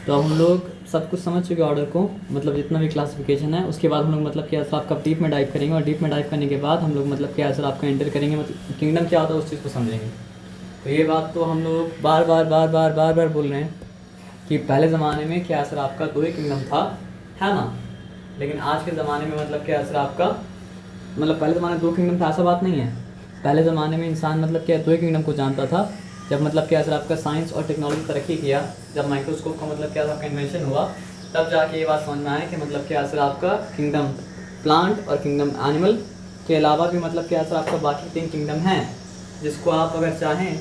तो अब हम लोग सब कुछ समझ चुके ऑर्डर को, मतलब जितना भी क्लासिफिकेशन है। उसके बाद हम लोग मतलब क्या सर आपका डीप में डाइव करेंगे, और डीप में डाइव करने के बाद हम लोग मतलब क्या सर आपका एंटर करेंगे, मतलब किंगडम क्या होता है उस चीज़ को समझेंगे। तो ये बात तो हम लोग बार बार बार बार बार बार बोल रहे हैं कि पहले ज़माने में क्या सर आपका 2 ही किंगडम था, है ना। लेकिन आज के ज़माने में मतलब क्या सर आपका, मतलब पहले ज़माने में 2 किंगडम था ऐसा बात नहीं है। पहले ज़माने में इंसान मतलब क्या 2 ही किंगडम को जानता था। जब मतलब क्या सर आपका साइंस और टेक्नोलॉजी तरक्की किया, जब माइक्रोस्कोप का मतलब क्या आपका इन्वेंशन हुआ, तब जाके ये बात समझ में आया कि मतलब क्या सर आपका किंगडम प्लांट और किंगडम एनिमल के अलावा भी मतलब क्या सर आपका बाकी 3 किंगडम हैं, जिसको आप अगर चाहें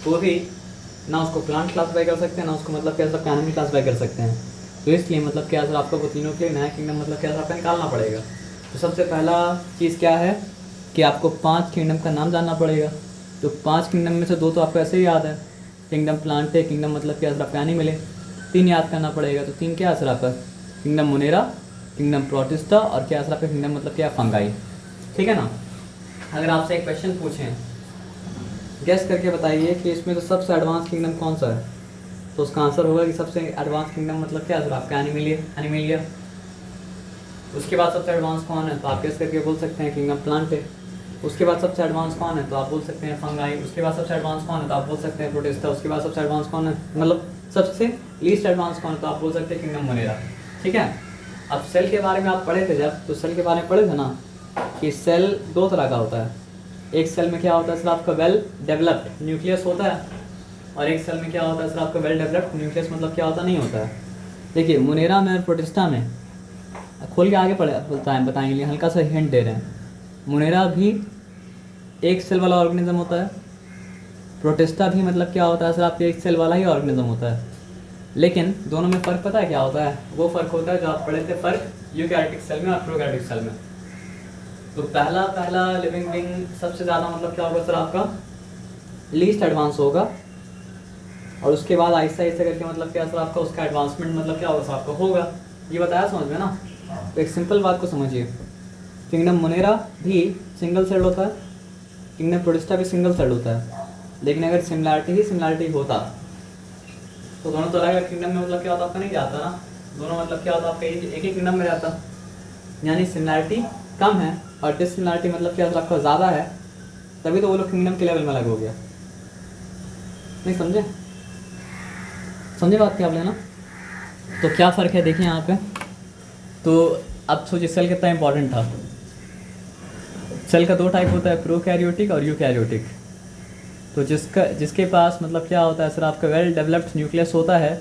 तो भी ना उसको प्लांट क्लासीफाई कर सकते हैं, ना उसको मतलब क्या सर आपका एनिमल क्लासीफाई कर सकते हैं। तो इसलिए मतलब क्या सर आपको वो तीनों के लिए नया किंगडम मतलब क्या सर आपका निकालना पड़ेगा। तो सबसे पहला चीज़ क्या है कि आपको 5 किंगडम का नाम जानना पड़ेगा। तो 5 किंगडम में से 2 तो आपको ऐसे ही याद है, किंगडम प्लांट है, किंगडम मतलब क्या सर आपका एनिमल है। 3 याद करना पड़ेगा। तो 3 क्या सर आपका, किंगडम मोनेरा, किंगडम प्रोटिस्टा और क्या सर आपका किंगडम मतलब क्या फंगाई। ठीक है ना। अगर आपसे एक क्वेश्चन पूछें, गेस करके बताइए कि इसमें तो सबसे एडवांस किंगडम कौन सा है, तो उसका आंसर होगा कि सबसे एडवांस किंगडम मतलब क्या सर आपका एनिमलिया। उसके बाद सबसे एडवांस कौन है, तो आप गेस करके बोल सकते हैं किंगडम प्लांट है। उसके बाद सबसे एडवांस कौन है, तो आप बोल सकते हैं फंगाई। उसके बाद सबसे एडवांस कौन है, तो आप बोल सकते हैं प्रोटिस्टा। उसके बाद सबसे एडवांस कौन है, मतलब सबसे लीस्ट एडवांस कौन है, तो आप बोल सकते हैं किंगडम मोनेरा। ठीक है। अब सेल के बारे में आप पढ़े थे जब, तो सेल के बारे में पढ़े थे ना कि सेल 2 तरह का होता है। एक सेल में क्या होता है सर आपका वेल डेवलप्ड न्यूक्लियस होता है, और एक सेल में क्या होता है सर आपका वेल डेवलप्ड न्यूक्लियस मतलब क्या होता नहीं होता है। देखिए मोनेरा में और प्रोटिस्टा में, खोल के आगे पढ़े बताएंगे, हल्का सा हिंट दे रहे हैं। मोनेरा भी एक सेल वाला ऑर्गेनिज्म होता है, प्रोटिस्टा भी मतलब क्या होता है सर आपके एक सेल वाला ही ऑर्गेनिज्म होता है। लेकिन दोनों में फ़र्क पता है क्या होता है, वो फ़र्क होता है जो आप पढ़े थे फ़र्क यूकैरियोटिक सेल में और प्रोकैरियोटिक सेल में। तो पहला लिविंग बीइंग सबसे ज़्यादा मतलब क्या होगा सर आपका लीस्ट एडवांस होगा, और उसके बाद आहिस्ता आहिस्ता करके मतलब क्या सर आपका उसका एडवांसमेंट मतलब क्या होगा सर आपका होगा। ये बताया समझ में ना। तो एक सिंपल बात को समझिए, किंगडम मोनेरा भी सिंगल सेल होता है, किंगडम प्रोटिस्टा भी सिंगल सेल होता है। लेकिन अगर सिमिलैरिटी होता तो दोनों तरह का किंगडम में मतलब क्या होता आपका नहीं जाता ना, दोनों मतलब क्या होता आपका एक ही किंगडम में रहता। यानी सिमिलैरिटी कम है और डिससिमिलैरिटी मतलब क्या आपका ज़्यादा है, तभी तो वो लोग किंगडम के लेवल में अलग हो गया। नहीं समझे, समझे बात क्या आप लेना। तो क्या फ़र्क है देखिए यहाँ पे। तो अब सोचिए सेल कितना इंपॉर्टेंट था। सेल का 2 टाइप होता है, प्रोकैरियोटिक और यूकैरियोटिक। तो जिसके पास मतलब क्या होता है सर आपका वेल डेवलप्ड न्यूक्लियस होता है,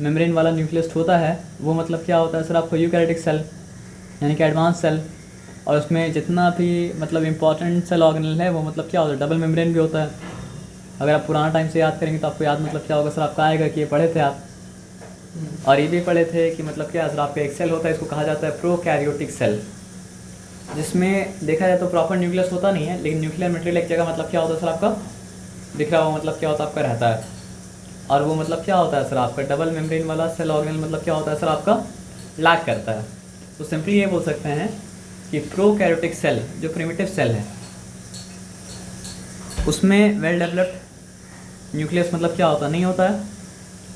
मेम्ब्रेन वाला न्यूक्लियस होता है, वो मतलब क्या होता है सर आपका यूकैरियोटिक सेल, यानी कि एडवांस सेल। और उसमें जितना भी मतलब इंपॉर्टेंट सेल ऑर्गेनल है वो मतलब क्या होता है डबल मेम्ब्रेन भी होता है। अगर आप पुराना टाइम से याद करेंगे तो आपको याद मतलब क्या होगा सर आपका आएगा कि ये पढ़े थे आप, और ये भी पढ़े थे कि मतलब क्या सर आपका एक सेल होता है, इसको कहा जाता है प्रोकैरियोटिक सेल, जिसमें देखा जाए तो प्रॉपर न्यूक्लियस होता नहीं है, लेकिन न्यूक्लियर मटेरियल एक जगह मतलब क्या होता है सर आपका दिख रहा हुआ मतलब क्या होता है आपका रहता है। और वो मतलब क्या होता है सर आपका डबल मेम्ब्रेन वाला सेल ऑर्गेनल मतलब क्या होता है सर आपका लैक करता है। तो सिंपली ये बोल सकते हैं कि प्रोकैरियोटिक सेल जो प्रिमिटिव सेल है उसमें वेल डेवलप्ड न्यूक्लियस मतलब क्या होता नहीं होता है,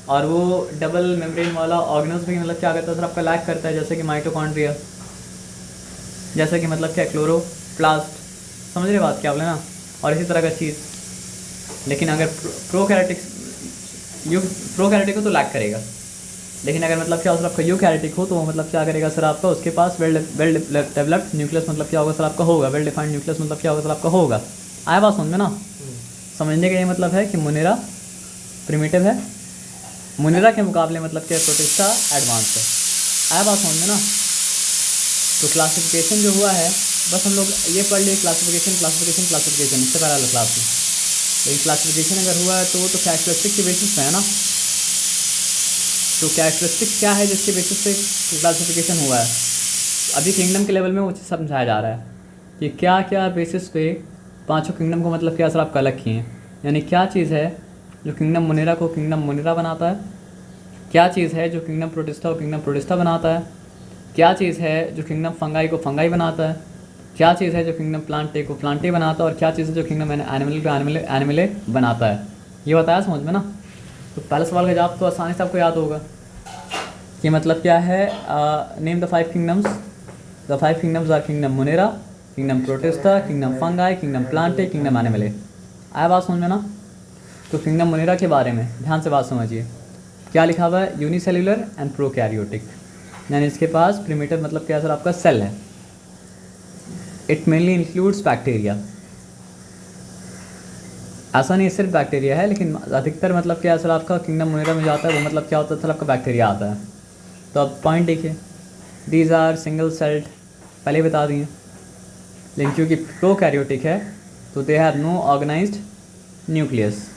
और वो डबल मेम्ब्रेन वाला ऑर्गेनल्स भी मतलब क्या करता है सर आपका लैक करता है, जैसे कि माइटोकॉन्ड्रिया, जैसे कि मतलब क्या क्लोरोप्लास्ट, समझ रहे बात क्या बोले ना, और इसी तरह का चीज़। लेकिन अगर प्रोकैरियोटिक हो तो लैक करेगा, लेकिन अगर मतलब क्या हो सर आपका यूकैरियोटिक हो तो वो मतलब क्या करेगा सर आपका उसके पास वेल डेवलप्ड न्यूक्लियस मतलब क्या होगा सर आपका होगा, वेल डिफाइंड न्यूक्लियस मतलब क्या होगा सर आपका होगा। आया बात समझ में ना। समझने का ये मतलब है कि मोनेरा प्रिमिटिव है, मोनेरा के मुकाबले मतलब क्या प्रोटिस्टा एडवांस है। आया बात समझ में ना। तो क्लासिफिकेशन जो हुआ है, बस हम लोग ये पढ़ लिए क्लासिफिकेशन इससे पहले क्लास में। लेकिन क्लासिफिकेशन अगर हुआ है तो वो तो कैरेक्टरिस्टिक के बेसिस पे है ना। तो कैरेक्टरिस्टिक क्या है जिसके बेसिस पे क्लासिफिकेशन हुआ है, अभी किंगडम के लेवल में वो चीज़ समझाया जा रहा है कि क्या क्या बेसिस पे पांचों किंगडम को मतलब क्या सर आपका अलग किए हैं। यानी क्या चीज़ है जो किंगडम मोनेरा को किंगडम मोनेरा बनाता है, क्या चीज़ है जो किंगडम प्रोटिस्टा को किंगडम प्रोटिस्टा बनाता है, क्या चीज़ है जो किंगडम फंगाई को फंगाई बनाता है, क्या चीज़ है जो किंगडम प्लांटे को प्लांटे बनाता है, और क्या चीज़ है जो किंगडम एनिमल को एनिमले बनाता है। ये बताया समझ में ना। तो पहले सवाल का जवाब तो आसानी से आपको याद होगा। कि मतलब क्या है, name the 5 kingdoms. The 5 kingdoms are kingdom Monera, kingdom Protista, kingdom Fungi, kingdom Plantae, kingdom Animalia. आया बात समझ में ना? तो किंगडम मोनेरा के बारे में ध्यान से बात समझिए, क्या लिखा हुआ है, यूनिसेल्युलर एंड प्रोकैरियोटिक, यानी इसके पास प्रिमिटिव मतलब क्या सर आपका सेल है। इट मेनली इंक्लूड्स बैक्टीरिया, ऐसा नहीं सिर्फ बैक्टीरिया है, लेकिन अधिकतर मतलब क्या सर आपका किंगडम मोनेरा में जाता है वो मतलब क्या होता है सर आपका बैक्टीरिया आता है। तो अब पॉइंट देखिए, दीज आर सिंगल सेल्ड, पहले बता दिए, लेकिन क्योंकि प्रोकैरियोटिक है तो they have no organised nucleus.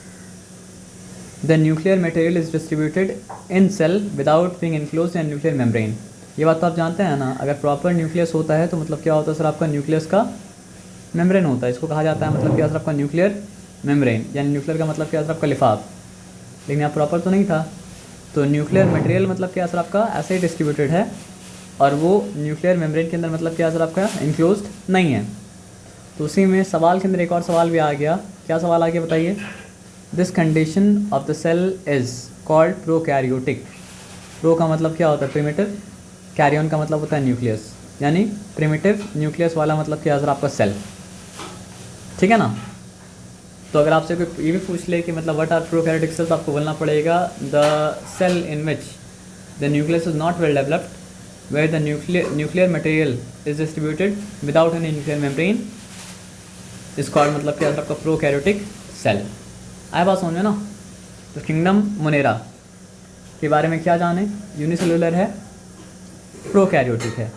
The nuclear material is distributed in cell without being enclosed in nuclear membrane. ये बात तो आप जानते हैं ना, अगर प्रॉपर न्यूक्लियस होता है तो मतलब क्या होता है सर आपका न्यूक्लियस का मेम्ब्रेन होता है, इसको कहा जाता है मतलब क्या सर आपका न्यूक्लियर मेम्ब्रेन, यानी न्यूक्लियर का मतलब क्या सर आपका लिफाफ। लेकिन यहाँ प्रॉपर तो नहीं था, तो न्यूक्लियर मटेरियल मतलब क्या सर आपका ऐसे ही डिस्ट्रीब्यूटेड है और वो न्यूक्लियर मेम्ब्रेन के अंदर मतलब क्या सर आपका इनक्लोज्ड नहीं है। तो उसी में सवाल के अंदर एक और सवाल भी आ गया, क्या सवाल आ गया बताइए, this condition of the cell is called prokaryotic. Pro का मतलब क्या होता है प्रिमिटिव, कैरियन का मतलब होता है न्यूक्लियस, यानी प्रिमिटिव न्यूक्लियस वाला मतलब क्या सर आपका सेल, ठीक है ना। तो अगर आपसे कोई ये भी पूछ ले कि मतलब व्हाट आर प्रोकैरियोटिक सेल्स, आपको बोलना पड़ेगा the cell in which the nucleus is not well developed, where the nuclear material is distributed without any nuclear membrane is called मतलब क्या आपका प्रोकैरियोटिक सेल। आया बात समझ में ना। तो किंगडम मोनेरा के बारे में क्या जाने, यूनिसेलुलर है, प्रोकैरियोटिक है।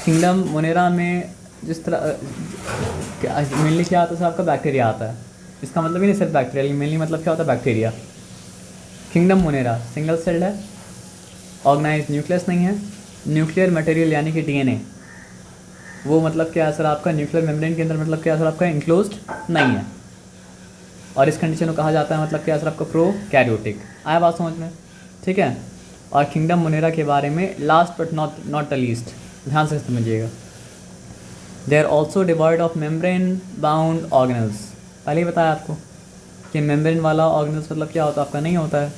किंगडम मोनेरा में जिस तरह मेनली क्या आता है आपका बैक्टीरिया आता है, इसका मतलब ही नहीं सिर्फ बैक्टीरिया, मेनली मतलब क्या होता है bacteria. Kingdom Monera single celled है, ऑर्गेनाइज न्यूक्लियस नहीं है, न्यूक्लियर मटेरियल यानी कि डीएनए वो मतलब क्या है सर आपका न्यूक्लियर मेम्ब्रेन के अंदर मतलब क्या है सर आपका इंक्लोज्ड नहीं है, और इस कंडीशन को कहा जाता है मतलब क्या है सर आपका प्रोकैरियोटिक। आया बात समझ में, ठीक है। और किंगडम मोनेरा के बारे में last but not the least ध्यान से समझिएगा, they are also devoid of membrane bound organelles. पहले ही बताया आपको कि मेम्ब्रेन वाला ऑर्गेनल्स मतलब क्या होता है आपका नहीं होता है,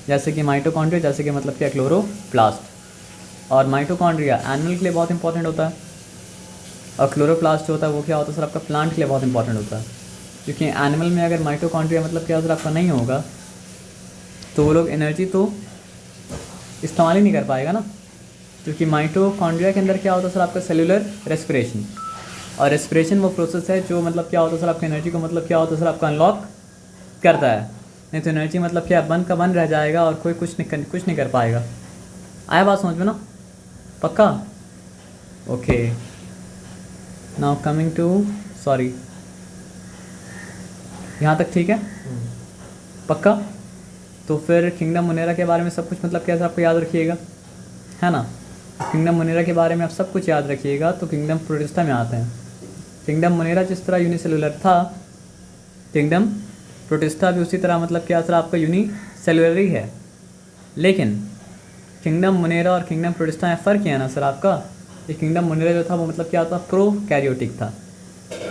जैसे कि माइटोकॉन्ड्रिया, जैसे कि मतलब क्या क्लोरोप्लास्ट। और माइटोकॉन्ड्रिया एनिमल के लिए बहुत इंपॉर्टेंट होता है, और क्लोरोप्लास्ट जो होता है वो क्या होता है सर आपका प्लांट के लिए बहुत इंपॉर्टेंट होता है, क्योंकि एनिमल में अगर माइटोकॉन्ड्रिया मतलब क्या सर आपका नहीं होगा तो वो लोग एनर्जी तो इस्तेमाल ही नहीं कर पाएगा ना, क्योंकि माइटोकॉन्ड्रिया के अंदर क्या होता है सर आपका सेलुलर रेस्पिरेशन, और रेस्पिरेशन वो प्रोसेस है जो मतलब क्या होता है सर आपका एनर्जी को मतलब क्या होता है सर आपका अनलॉक करता है, नहीं तो एनर्जी मतलब क्या बंद का बंद रह जाएगा और कोई कुछ नहीं कर पाएगा। आया बात समझ में ना, पक्का, okay. Now coming to, sorry यहाँ तक ठीक है, पक्का। तो फिर किंगडम मोनेरा के बारे में सब कुछ मतलब कैसे आपको याद रखिएगा, है ना। किंगडम मोनेरा के बारे में आप सब कुछ याद रखिएगा। तो किंगडम प्रोटिस्टा में आते हैं। किंगडम मोनेरा जिस तरह यूनिसेलुलर था, किंगडम प्रोटिस्टा भी उसी तरह मतलब क्या सर आपका यूनिसेलुलर ही है। लेकिन किंगडम मोनेरा और किंगडम प्रोटिस्टा में फ़र्क क्या है ना सर आपका, ये किंगडम मोनेरा जो था वो मतलब क्या था प्रोकैरियोटिक था,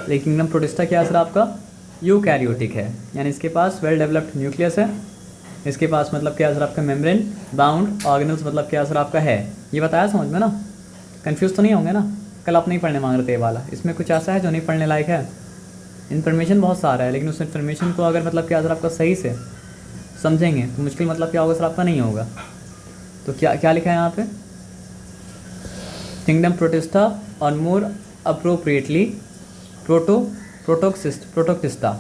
लेकिन किंगडम प्रोटिस्टा क्या सर आपका यूकैरियोटिक है, यानी इसके पास वेल डेवलप्ड न्यूक्लियस है, इसके पास मतलब क्या सर आपका मेम्ब्रेन बाउंड ऑर्गेनल्स मतलब क्या सर आपका है। ये बताया समझ में ना, कंफ्यूज तो नहीं होंगे ना, कल आप नहीं पढ़ने मांग रहे थे ये वाला, इसमें कुछ ऐसा है जो नहीं पढ़ने लायक है, इन्फॉर्मेशन बहुत सारा है, लेकिन उस इन्फॉर्मेशन को अगर मतलब क्या सर आपका सही से समझेंगे तो मुश्किल मतलब क्या होगा सर आपका नहीं होगा। तो क्या क्या लिखा है यहाँ पे, किंगडम प्रोटिस्टा और मोर अप्रोप्रिएटली प्रोटोक्टिस्टा,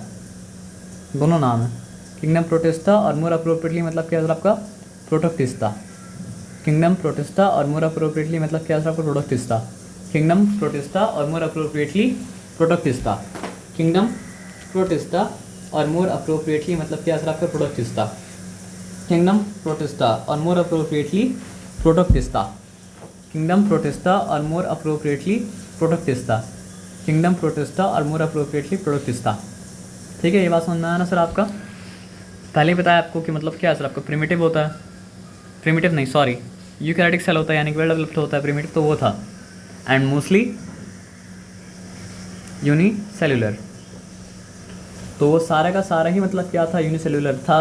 दोनों नाम है, किंगडम प्रोटिस्टा और मोर अप्रोप्रिएटली मतलब क्या सर आपका प्रोटोक्टिस्टा। किंगडम प्रोटिस्टा और मोर अप्रोप्रिएटली मतलब क्या सर आपका प्रोटोक्टिस्टा। किंगडम प्रोटिस्टा और मोर अप्रोप्रिएटली प्रोटोक्टिस्टा। किंगडम प्रोटिस्टा और मोर अप्रोप्रिएटली मतलब क्या सर आपका प्रोटोक्टिस्टा। किंगडम प्रोटिस्टा और मोर अप्रोप्रिएटली प्रोटोक्टिस्टा। किंगडम प्रोटिस्टा और मोर अप्रोप्रिएटली प्रोटोक्टिस्टा। किंगडम प्रोटिस्टा और मोर अप्रोप्रिएटली प्रोटोक्टिस्टा। ठीक है, ये बात समझ में आया ना सर आपका। पहले ही बताया आपको कि मतलब क्या है सर आपका प्रिमिटिव होता है, प्रिमिटिव नहीं सॉरी यूकैरियोटिक सेल होता है, यानी कि वेल डेवलप्ड होता है, प्रिमिटिव तो वो था, एंड मोस्टली यूनिसेलुलर। तो वो सारा का सारा ही मतलब क्या था यूनिसेलुलर था,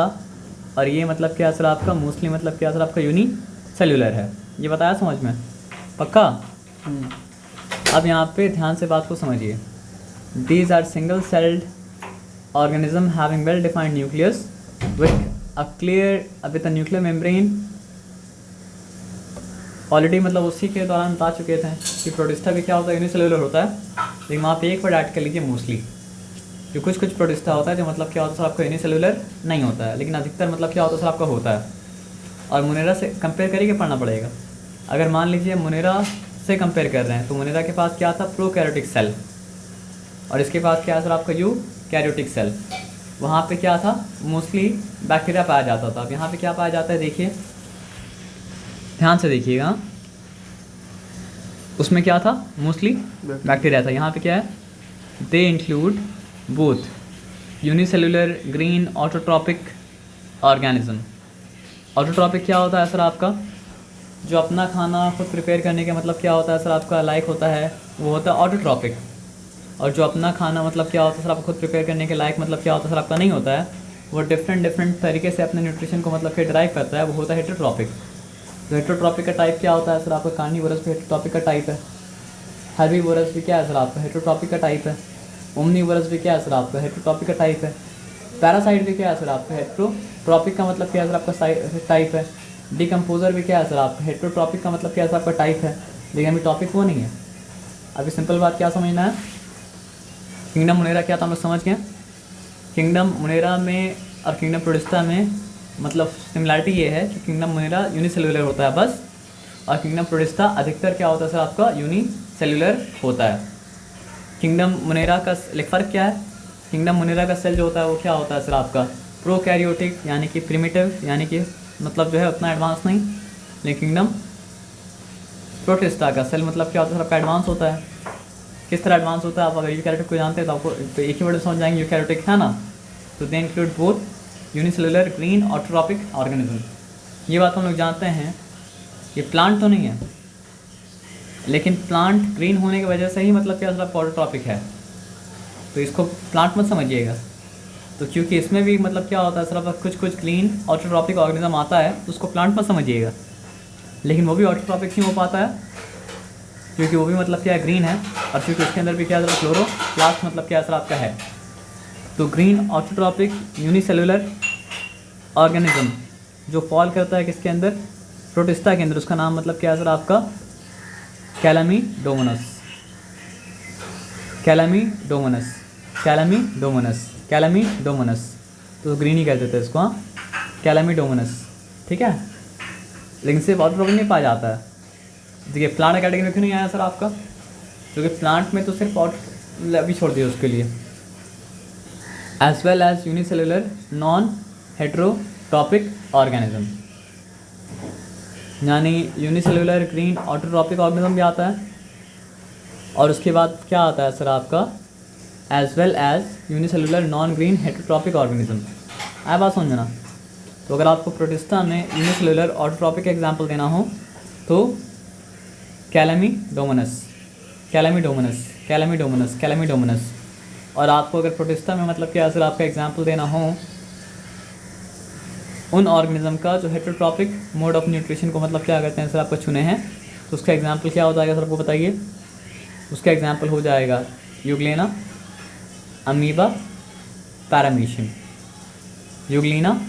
और ये मतलब क्या सर आपका मोस्टली मतलब क्या सर आपका यूनिसेलुलर सेल्यूलर है। ये बताया समझ में? पक्का? अब यहाँ पे ध्यान से बात को समझिए। These are single celled organism having well defined nucleus with a nuclear membrane. Already मतलब उसी के दौरान बता चुके थे कि प्रोटिस्टा भी क्या होता है, यूनिसेल्युलर होता है। लेकिन वहाँ पे एक वर्ड ऐड कर लीजिए, मोस्टली। जो कुछ कुछ प्रोटिस्टा होता है जो मतलब क्या होता है सर आपका यूनिसेल्युलर नहीं होता है, लेकिन अधिकतर मतलब क्या होता है सर आपका होता है। और मुनेरा से कंपेयर करके पढ़ना पड़ेगा। अगर मान लीजिए मुनेरा से कंपेयर कर रहे हैं तो मुनेरा के पास क्या था, प्रोकैरियोटिक सेल, और इसके पास क्या है सर आपका यूकैरियोटिक सेल। वहाँ पे क्या था, मोस्टली बैक्टीरिया पाया जाता था। अब यहाँ पे क्या पाया जाता है, देखिए ध्यान से देखिएगा। उसमें क्या था, मोस्टली बैक्टीरिया था। यहाँ पे क्या है, they include both unicellular green autotrophic organism. Autotrophic क्या होता है सर आपका, जो अपना खाना खुद प्रिपेयर करने के मतलब क्या होता है सर आपका लायक होता है, वो होता है ऑटोट्रॉपिक। और जो अपना खाना मतलब क्या होता है सर आपको खुद प्रिपेयर करने के लायक मतलब क्या होता है सर आपका नहीं होता है, वो डिफरेंट तरीके से अपने न्यूट्रिशन को मतलब फिर ड्राइव करता है, वो होता है हेटेरोट्रॉपिक। तो हेटेरोट्रॉपिक का टाइप क्या होता है सर आपका, कार्निवोरस भी हेटेरोट्रॉपिक का टाइप है, हर्बीवोरस भी क्या है सर आपका हेटेरोट्रॉपिक का टाइप है, ओमनीवोरस भी क्या है सर आपका हेटेरोट्रॉपिक का टाइप है, पैरासाइट भी क्या है सर आपका हेटेरोट्रॉपिक का मतलब क्या है सर आपका टाइप है, डिकम्पोजर भी क्या है सर आपका हेटेरोट्रॉपिक का मतलब क्या है सर आपका टाइप है। लेकिन अभी टॉपिक वो नहीं है। अभी सिंपल बात क्या समझना है, किंगडम मुनेरा क्या था हम लोग समझ गए। किंगडम मुनेरा में और किंगडम प्रोटिस्टा में मतलब सिमिलरिटी ये है कि किंगडम मुनेरा यूनिसेल्युलर होता है बस, और किंगडम प्रोटिस्टा अधिकतर क्या होता है सर आपका यूनिसेल्युलर होता है। किंगडम मुनेरा का फ़र्क क्या है, किंगडम मुनेरा का सेल जो होता है वो क्या होता है सर आपका प्रोकैरियोटिक, यानी कि प्रिमिटिव, यानी कि मतलब जो है उतना एडवांस नहीं। लेकिन किंगडम प्रोटिस्टा का सेल मतलब क्या होता है सर आपका एडवांस होता है। किस तरह एडवांस होता है, आप अगर यूकैरियोटिक को जानते हैं तो आपको तो एक ही वर्ड में समझ जाएंगे यूकैरियोटिक है ना। तो they include both unicellular green autotrophic organism. ये बात हम लोग जानते हैं। ये प्लांट तो नहीं है, लेकिन प्लांट ग्रीन होने की वजह से ही मतलब क्या सर ऑटोट्रॉपिक है, तो इसको प्लांट मत समझिएगा। तो क्योंकि इसमें भी मतलब क्या होता है सर कुछ ग्रीन ऑटोट्रॉपिक ऑर्गेनिज्म आता है, तो उसको प्लांट मत समझिएगा। लेकिन वो भी ऑटोट्रॉपिक क्यों हो पाता है, क्योंकि वो भी मतलब क्या है ग्रीन है, और क्योंकि उसके अंदर भी क्या है क्लोरोप्लास्ट मतलब क्या सर आपका है। तो ग्रीन ऑटोट्रॉपिक यूनिसेल्युलर ऑर्गेनिज्म जो फॉल करता है किसके अंदर, प्रोटिस्टा के अंदर, उसका नाम मतलब क्या है सर आपका कैलामीडोमोनास। कैलामीडोमोनास कैलामीडोमोनास कैलामीडोमोनास, तो ग्रीन ही कहते थे इसको, हाँ कैलामीडोमोनास, ठीक है। लेकिन सिर्फ ऑटोट्रॉपिक नहीं पाया जाता है। देखिए प्लांट कैटेगरी में क्यों नहीं आया सर आपका, क्योंकि प्लांट में तो सिर्फ अभी छोड़ दिया उसके लिए। As well as unicellular non heterotrophic organism, यानी यूनिसेल्युलर ग्रीन ऑटोट्रॉपिक ऑर्गेनिज्म भी आता है। और उसके बाद क्या आता है सर आपका as well as unicellular non green heterotrophic organism. आया बात समझना। तो अगर आपको प्रोटिस्टा में यूनिसेल्युलर ऑटोट्रॉपिक एग्जाम्पल देना हो तो कैलामीडोमोनास कैलामीडोमोनास कैलामीडोमोनास कैलामीडोमोनास। और आपको अगर प्रोटिस्टा में मतलब क्या सर आपका एग्जाम्पल देना हो उन ऑर्गेनिज्म का जो हेटेरोट्रॉपिक मोड ऑफ न्यूट्रिशन को मतलब क्या करते हैं सर आपको चुने हैं, तो उसका एग्जाम्पल क्या हो जाएगा सर आपको बताइए। उसका एग्जाम्पल हो जाएगा euglena, amoeba, paramecium. Euglena,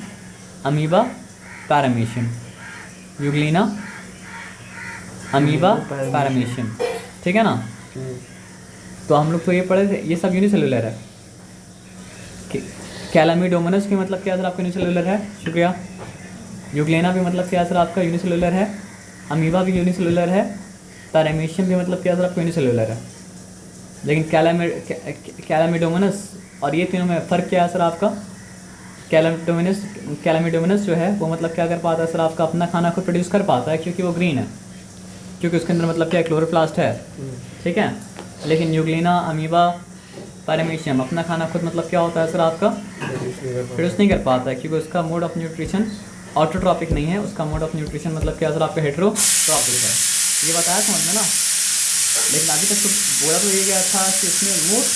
amoeba, paramecium. Euglena, amoeba, paramecium, ठीक है ना। तो हम लोग तो ये पढ़े थे, ये सब यूनिसेल्युलर है। कैलामीडोमोनास भी मतलब क्या सर आपका यूनिसेल्युलर है, शुक्रिया। यूग्लेना भी मतलब क्या सर आपका यूनिसेल्युलर है। अमीबा भी यूनिसेल्युलर है। पैरामीशियम भी मतलब क्या सर आपका यूनिसेल्युलर है। लेकिन कैलामीडोमोनास और ये तीनों में फ़र्क क्या है सर आपका। कैलामीडोमोनास जो है वो मतलब क्या कर पाता है सर आपका अपना खाना खुद प्रोड्यूस कर पाता है, क्योंकि वो ग्रीन है, क्योंकि उसके अंदर मतलब क्या क्लोरोप्लास्ट है, ठीक है। लेकिन यूग्लिना, अमीबा, पैरामीशियम अपना खाना खुद मतलब क्या होता है सर आपका प्रोड्यूस नहीं कर पाता है, क्योंकि उसका मोड ऑफ न्यूट्रिशन ऑटोट्रॉपिक नहीं है, उसका मोड ऑफ न्यूट्रिशन मतलब क्या सर आपका हेटेरोट्रॉपिक है। ये बताया समझ में ना। लेकिन अभी तक तो बोला तो ये गया था कि उसमें मोस्ट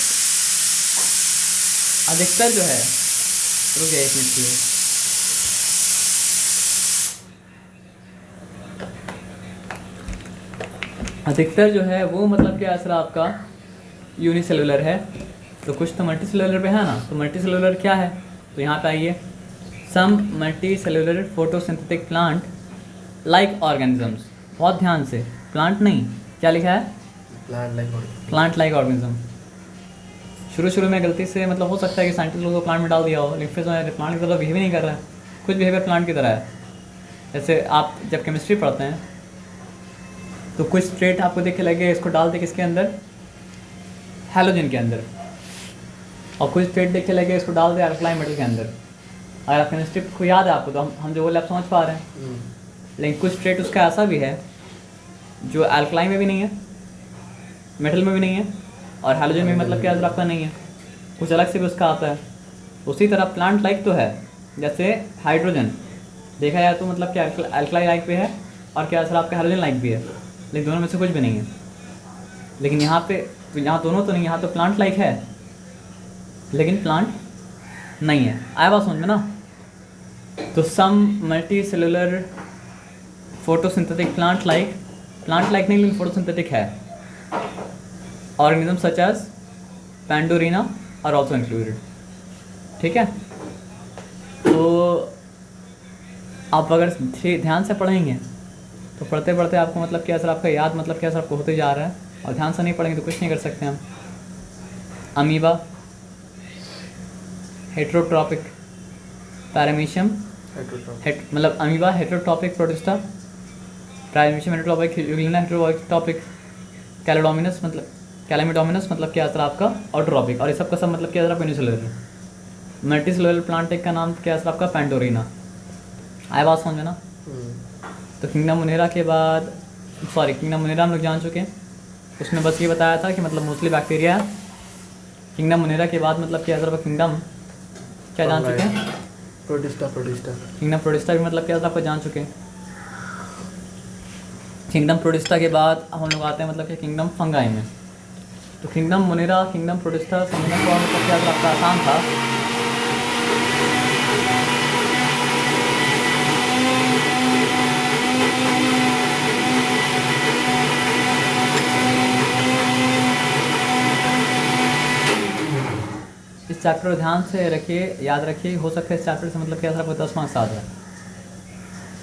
अधिकतर जो है, रुक गया एक मिनट के लिए, अधिकतर जो है वो मतलब क्या असर आपका यूनिसेलुलर है, तो कुछ तो मल्टी सेलुलर पे है ना। तो मल्टी सेलुलर क्या है, तो यहाँ पे आइए, some multi cellular photosynthetic plant like organisms. बहुत ध्यान से, प्लांट नहीं, क्या लिखा है, प्लांट लाइक ऑर्गेनिज्म। शुरू में गलती से मतलब हो सकता है कि साइंटिस्ट लोगों को प्लांट में डाल दिया हो, लेकिन फिर प्लांट की तरह बिहेव नहीं कर रहा है, कुछ बिहेवियर प्लांट की तरह है। जैसे आप जब केमिस्ट्री पढ़ते हैं तो कुछ स्ट्रेट आपको देख के लगे इसको डाल दे किसके अंदर, हैलोजन के अंदर, और कुछ स्ट्रेट देख के लगे इसको डाल दे अल्कलाइन मेटल के अंदर। अगर आप केमिस्ट्री को याद है आपको तो हम जो बोले आप समझ पा रहे हैं। लेकिन कुछ स्ट्रेट उसका ऐसा भी है जो अल्कलाइन में भी नहीं है, मेटल में भी नहीं है, और हैलोजन में मतलब क्या आपका नहीं है, कुछ अलग से भी उसका आता है। उसी तरह प्लांट लाइक तो है, जैसे हाइड्रोजन देखा जाए तो मतलब क्या अल्कलाई लाइक भी है, और क्या असर आपका हैलोजन लाइक भी है, लेकिन दोनों में से कुछ भी नहीं है। लेकिन यहाँ पे तो यहाँ दोनों तो नहीं, यहाँ तो प्लांट लाइक है लेकिन प्लांट नहीं है। आया बात समझ में ना। तो some multi cellular photosynthetic plant like नहीं लेकिन फोटोसिंथेटिक है, organism such as Pandorina are also included. ठीक है, तो आप अगर ध्यान से पढ़ेंगे तो पढ़ते पढ़ते आपको मतलब क्या असर आपका याद मतलब क्या असर आपको होते जा रहा है, और ध्यान से नहीं पढ़ेंगे तो कुछ नहीं कर सकते हम। अमीबा, हेट्रोट्रॉपिक पैरामीशियम, मतलब Amoeba heterotrophic Protista, Paramecium heterotrophic, Euglena heterotrophic, Chlamydomonas मतलब कैलेमिडोमिनस मतलब क्या असर आपका ऑटोट्रॉपिक, और ये सब का सब मतलब क्या असर आपका यूनिसेलुलर। मल्टीसेलुलर प्लांट का नाम क्या असर आपका पैंडोरिना। आया बात समझ में ना। तो किंगडम मुनेरा के बाद किंगडम मुनेरा हम लोग जान चुके हैं, उसमें बस ये बताया था कि मतलब मोस्टली बैक्टीरिया है। किंगडम मुनेरा के बाद मतलब क्या असर आपका किंगडम क्या जान चुके हैं, प्रोटिस्टा। किंगडम प्रोटिस्टा भी मतलब क्या असर आपका जान चुके हैं। किंगडम प्रोटिस्टा के बाद हम लोग आते हैं मतलब कि किंगडम फंगाई में। तो किंगडम मुनेरा, किंगडम प्रोटिस्टा समझने को मतलब क्या असर आपका आसान था। इस चैप्टर को ध्यान से रखिए, याद रखिए, हो सकता है इस चैप्टर से मतलब क्या असर आपको 10 मार्क्स आ जाए,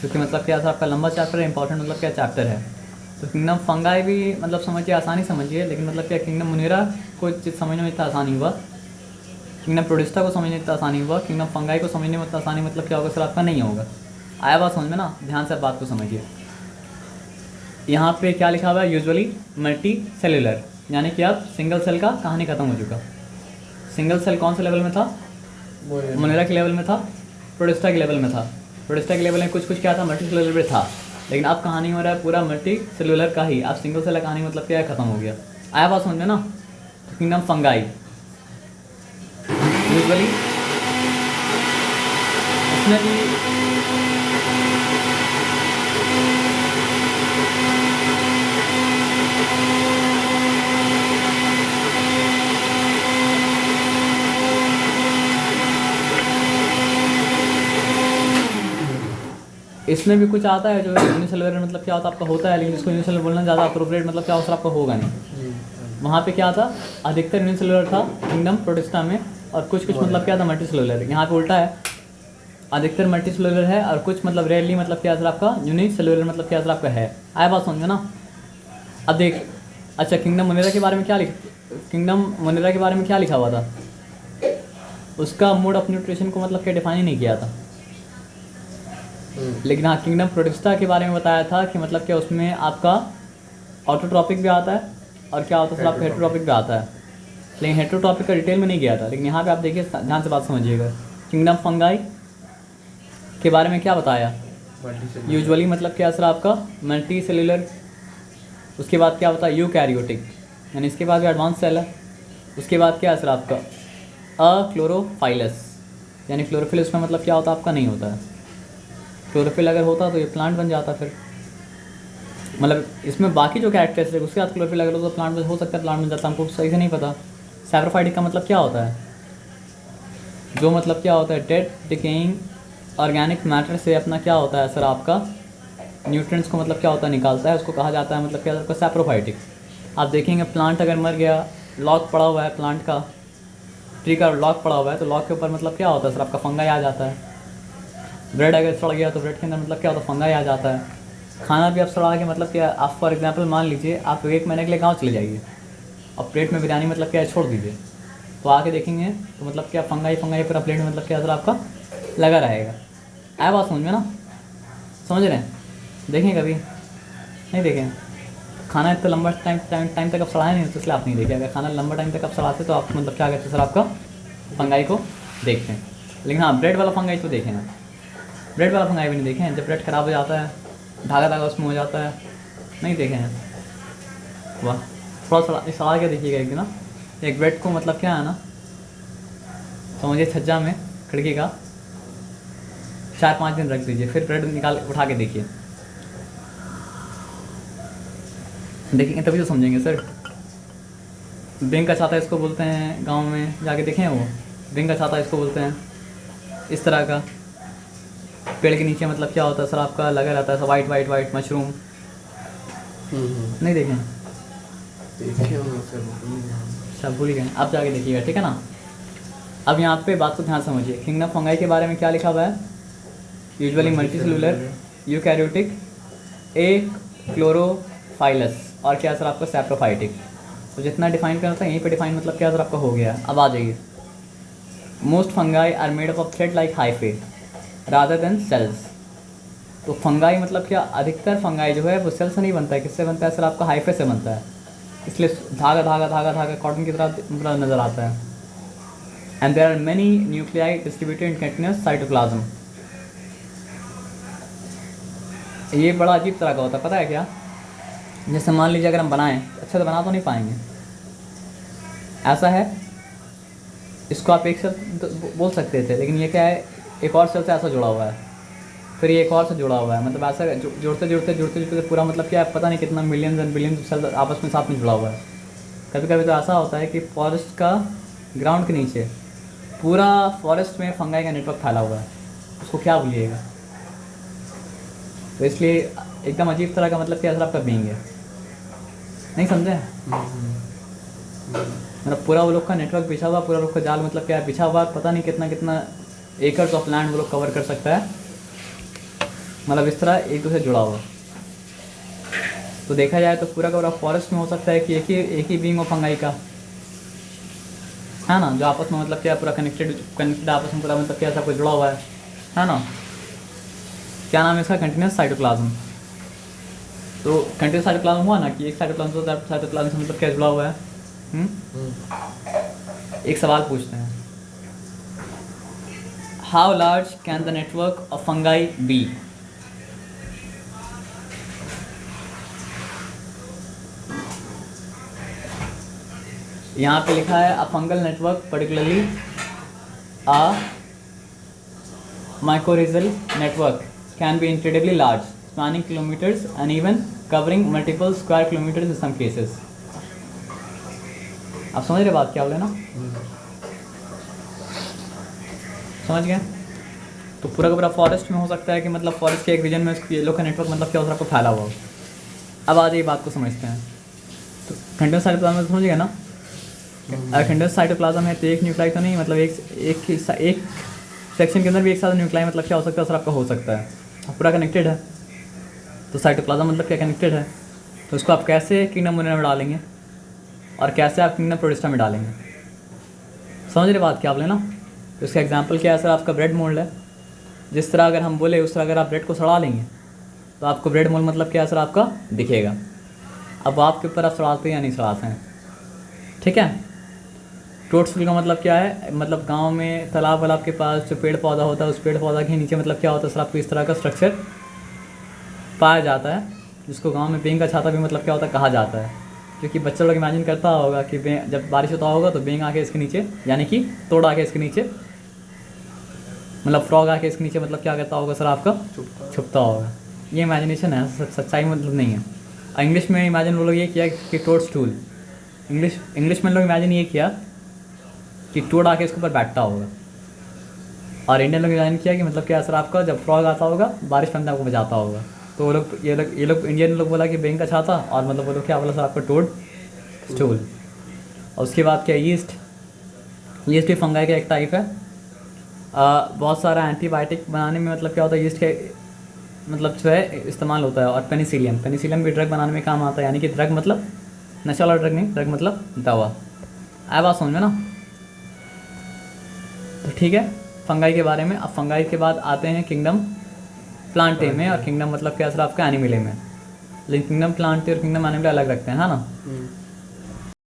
क्योंकि मतलब क्या असर आपका लंबा चैप्टर है, इंपॉर्टेंट मतलब क्या चैप्टर है। तो किंगडम फंगाई भी मतलब समझिए आसानी समझिए, लेकिन मतलब क्या किंगडम मुनेरा को समझने में इतना आसानी हुआ, किंगडम प्रोटिस्टा को समझने में इतना आसानी हुआ, किंगडम फंगाई को समझने में इतना आसानी मतलब क्या होगा सर आपका नहीं होगा। आया बात समझ में ना, ध्यान से बात को समझिए। यहाँ पे क्या लिखा हुआ है, यूजुअली मल्टी सेलुलर, यानी कि अब सिंगल सेल का कहानी खत्म हो चुका। सिंगल सेल कौन से लेवल में था, मुनेरा के लेवल में था, प्रोटिस्टा के लेवल में था। प्रोटिस्टा के लेवल में कुछ क्या था, मल्टी सेलुलर भी था, लेकिन अब कहानी हो रहा है पूरा मल्टी सेलुलर का ही। अब सिंगल सेल का कहानी मतलब क्या है, खत्म हो गया। आया बात समझ में ना। तो किंगडम फंगाई यूजुअली उसमें भी इसमें भी कुछ आता है जो यूनिसेलुलर मतलब क्या होता है आपका होता है, लेकिन इसको यूनिसेलुलर बोलना ज़्यादा अप्रोप्रिएट मतलब क्या होता आपका होगा नहीं। वहाँ पे क्या था, अधिकतर यूनिसेलुलर था किंगडम प्रोटिस्टा में, और कुछ मतलब क्या था मल्टीसेलुलर। यहाँ पे उल्टा है, अधिकतर मल्टीसेलुलर है और कुछ मतलब रेयरली मतलब क्या असर आपका यूनिसेलुलर मतलब क्या असर आपका है। आया बात समझ में ना। अब देख, अच्छा किंगडम मुनेरा के बारे में क्या लिखा हुआ था, उसका मोड ऑफ न्यूट्रिशन को मतलब क्या डिफाइन ही नहीं किया था। लेकिन हाँ किंगडम प्रोटिस्टा के बारे में बताया था कि मतलब क्या उसमें आपका ऑटोट्रॉपिक भी आता है और क्या होता है सर आपका हेट्रोट्रॉपिक भी आता है, लेकिन हेट्रोट्रॉपिक का डिटेल में नहीं गया था। लेकिन यहाँ पे आप देखिए ध्यान से बात समझिएगा, किंगडम फंगाई के बारे में क्या बताया, यूजुअली मतलब क्या असर आपका मल्टी सेलुलर। उसके बाद क्या होता है यूकैरियोटिक, यानी इसके बाद भी एडवांस सेल है। उसके बाद क्या असर आपका क्लोरोफाइलस, यानी क्लोरोफिल उसमें मतलब क्या होता है आपका नहीं होता है। क्लोरोफिल अगर होता तो ये प्लांट बन जाता, फिर मतलब इसमें बाकी जो कैरेक्टरिस्टिक उसके बाद क्लोरोफिल अगर हो तो प्लांट हो सकता है, प्लांट बन जाता, हमको सही से नहीं पता। सैप्रोफाइटिक का मतलब क्या होता है, जो मतलब क्या होता है डेड डिकेइंग ऑर्गेनिक मैटर से अपना क्या होता है सर आपका न्यूट्रिएंट्स को मतलब क्या होता है निकालता है, उसको कहा जाता है मतलब क्या होता है सैप्रोफाइटिक। आप देखेंगे प्लांट अगर मर गया, लॉक पड़ा हुआ है प्लांट का, ट्री का लॉक पड़ा हुआ है, तो लॉक के ऊपर मतलब क्या होता है सर आपका फंगाई आ जाता है। ब्रेड अगर सड़ गया तो ब्रेड के अंदर मतलब क्या होता है फंगाई आ जाता है। खाना भी आप सड़ा के मतलब क्या, आप फॉर एग्जांपल मान लीजिए आप 1 महीने के लिए गाँव चले जाइए और प्लेट में बिरयानी मतलब क्या छोड़ दीजिए, तो आके देखेंगे तो मतलब क्या फंगाई पूरा प्लेट में मतलब क्या सर आपका लगा रहेगा। आया बात समझ में ना, समझ रहे हैं? देखें कभी नहीं देखें? खाना इतना लंबा टाइम तक आप सड़ाए नहीं तो इसलिए आप नहीं देखे। अगर खाना लंबा टाइम तक आप सड़ाते तो आप मतलब क्या करते सर आपका फंगाई को देखते हैं। लेकिन हाँ ब्रेड वाला फंगाई तो देखें ना, ब्रेड वाला फंगाई भी नहीं देखे हैं। जब ब्रेड ख़राब हो जाता है, धागा उसमें हो जाता है, नहीं देखे हैं। वाह, थोड़ा सड़ा के देखिएगा एक दिन ना, एक ब्रेड को मतलब क्या है ना, समझिए छज्जा में खिड़की का 4-5 दिन रख दीजिए, फिर ब्रेड निकाल उठा के देखिए, देखेंगे तभी तो समझेंगे सर। बेंग का छाता इसको बोलते हैं, गांव में जाके देखें वो बेंग का छाता इसको बोलते हैं। इस तरह का पेड़ के नीचे मतलब क्या होता है सर आपका लगा रहता है, वाइट मशरूम, नहीं देखें? सब भूल गए, आप जाके देखिएगा, ठीक है ना। अब यहाँ पे बात को ध्यान समझिए, किंगडम फंगाई के बारे में क्या लिखा हुआ है, यूजुअली मल्टीसेलुलर, यूकैरियोटिक, ए क्लोरोफाइलस और क्या सर आपका सैप्रोफाइटिक। तो जितना डिफाइन करना था यहीं पे डिफाइन मतलब क्या सर आपका हो गया। अब आ जाइए, most fungi are made up of thread like hyphae rather than cells. तो फंगाई मतलब क्या, अधिकतर फंगाई जो है वो सेल से नहीं बनता है, किससे बनता है सर आपका हाइफे से बनता है, इसलिए धागा कॉटन की तरह मतलब नज़र आता है। And there are many nuclei distributed in continuous cytoplasm. ये बड़ा अजीब तरह का होता है, पता है क्या? जैसे मान लीजिए अगर हम बनाएं, अच्छे से बना तो नहीं पाएंगे, ऐसा है, इसको आप एक सेल बोल सकते थे, लेकिन ये क्या है, एक और सेल से ऐसा जुड़ा हुआ है, फिर ये एक और से जुड़ा हुआ है, मतलब ऐसा जुड़ते पूरा मतलब क्या है, पता नहीं कितना मिलियंस एंड बिलियंस सेल आपस में साथ में जुड़ा हुआ है। कभी कभी तो ऐसा होता है कि फॉरेस्ट का ग्राउंड के नीचे पूरा फॉरेस्ट में फंगाई का नेटवर्क फैला हुआ है, उसको क्या बोलिएगा। तो इसलिए एकदम अजीब तरह का मतलब क्या आपका बीइंग है, नहीं समझे? मतलब पूरा वो लोग का नेटवर्क बिछा हुआ, पूरा लोग का जाल मतलब क्या है बिछा हुआ, पता नहीं कितना एकर्स ऑफ लैंड वो लोग कवर कर सकता है, मतलब इस तरह एक दूसरे जुड़ा हुआ। तो देखा जाए तो पूरा का पूरा फॉरेस्ट में हो सकता है कि एक ही बीइंग हो फंगाई का, है ना, जो आपस में मतलब क्या पूरा कनेक्टेड आपस में पूरा मतलब क्या सब कुछ जुड़ा हुआ है ना। क्या नाम है इसका, कंटिन्यूअस साइटोप्लाज्म। तो कंटिन्यूअस साइटोप्लाज्म हुआ ना कि एक साइटोप्लाज्म से साइटोप्लाज्म से मतलब क्या जुड़ा हुआ है। एक सवाल पूछते हैं, how large can the network of fungi be? यहाँ पे लिखा है a fungal network particularly a mycorrhizal network can be incredibly large, spanning kilometers and even covering multiple square kilometers in some cases. आप समझ रहे बात क्या बोले ना, समझ गए? तो पूरा का पूरा फॉरेस्ट में हो सकता है कि मतलब फॉरेस्ट के एक रीजन में ये लोग का नेटवर्क मतलब क्या होता है आपको फैला हुआ हो। अब आज ये बात को समझते हैं, तो कंटिन्यूअस साइटोप्लाज्म समझ गए ना। कंटिन्यूअस साइटोप्लाज्म है तो एक न्यूक्लियाई तो नहीं, मतलब एक सेक्शन के अंदर भी एक साथ न्यूक्लियाई मतलब क्या हो सकता है सर आपका हो सकता है, पूरा कनेक्टेड है। तो साइटोप्लाज्म मतलब क्या कनेक्टेड है, तो उसको आप कैसे किंगडम मोनेरा में डालेंगे और कैसे आप किंगडम प्रोटिस्टा में डालेंगे, समझ रहे बात क्या बोले ना। तो इसका एग्जांपल क्या है सर, आपका ब्रेड मोल्ड है। जिस तरह अगर हम बोले उस तरह अगर आप ब्रेड को सड़ा लेंगे तो आपको ब्रेड मोल्ड मतलब क्या है सर आपका दिखेगा। अब आपके ऊपर आप सड़ाते हैं या नहीं सड़ाते हैं, ठीक है। टोट्सफुल का मतलब क्या है, मतलब गांव में तालाब वालाब के पास जो पेड़ पौधा होता है उस पेड़ पौधा के नीचे मतलब क्या होता है सर आपको इस तरह का स्ट्रक्चर पाया जाता है, जिसको गांव में बेंग का छाता भी मतलब क्या होता है कहा जाता है। क्योंकि बच्चा लोग इमेजिन करता होगा कि जब बारिश होता होगा तो बेंग आके इसके नीचे, यानी कि तोड़ आके इसके नीचे, मतलब फ्रॉग आके इसके नीचे मतलब क्या करता होगा सर आपका छुपता होगा। ये इमेजिनेशन है, सच्चाई मतलब नहीं है। इंग्लिश में इमेजिन वो लोग ये किया कि टोड्स टूल, इंग्लिश में लोग इमेजिन ये किया कि टोड आके इसके ऊपर बैठता होगा, और इंडियन लोग इमेजिन किया कि मतलब क्या सर आपका जब फ्रॉग आता होगा बारिश में आपको बचाता होगा। तो वो लोग ये लोग इंडियन लोग बोला कि बेंग का छाता, और मतलब वो लोग क्या बोला सर आपका टोड स्टूल। और उसके बाद क्या यीस्ट भी फंगाई का एक टाइप है। बहुत सारा एंटीबायोटिक बनाने में मतलब क्या होता है यीस्ट के मतलब जो है इस्तेमाल होता है। और पेनिसिलियम भी ड्रग बनाने में काम आता है, यानी कि ड्रग मतलब नशा वाला ड्रग नहीं, ड्रग मतलब दवा। आया बात समझ में ना? तो ठीक है फंगाई के बारे में। अब फंगाई के बाद आते हैं किंगडम प्लांटे में, और किंगडम मतलब क्या सर आपका एनिमले में। लेकिन किंगडम प्लांटे और किंगडम एनिमले अलग रखते हैं, है ना?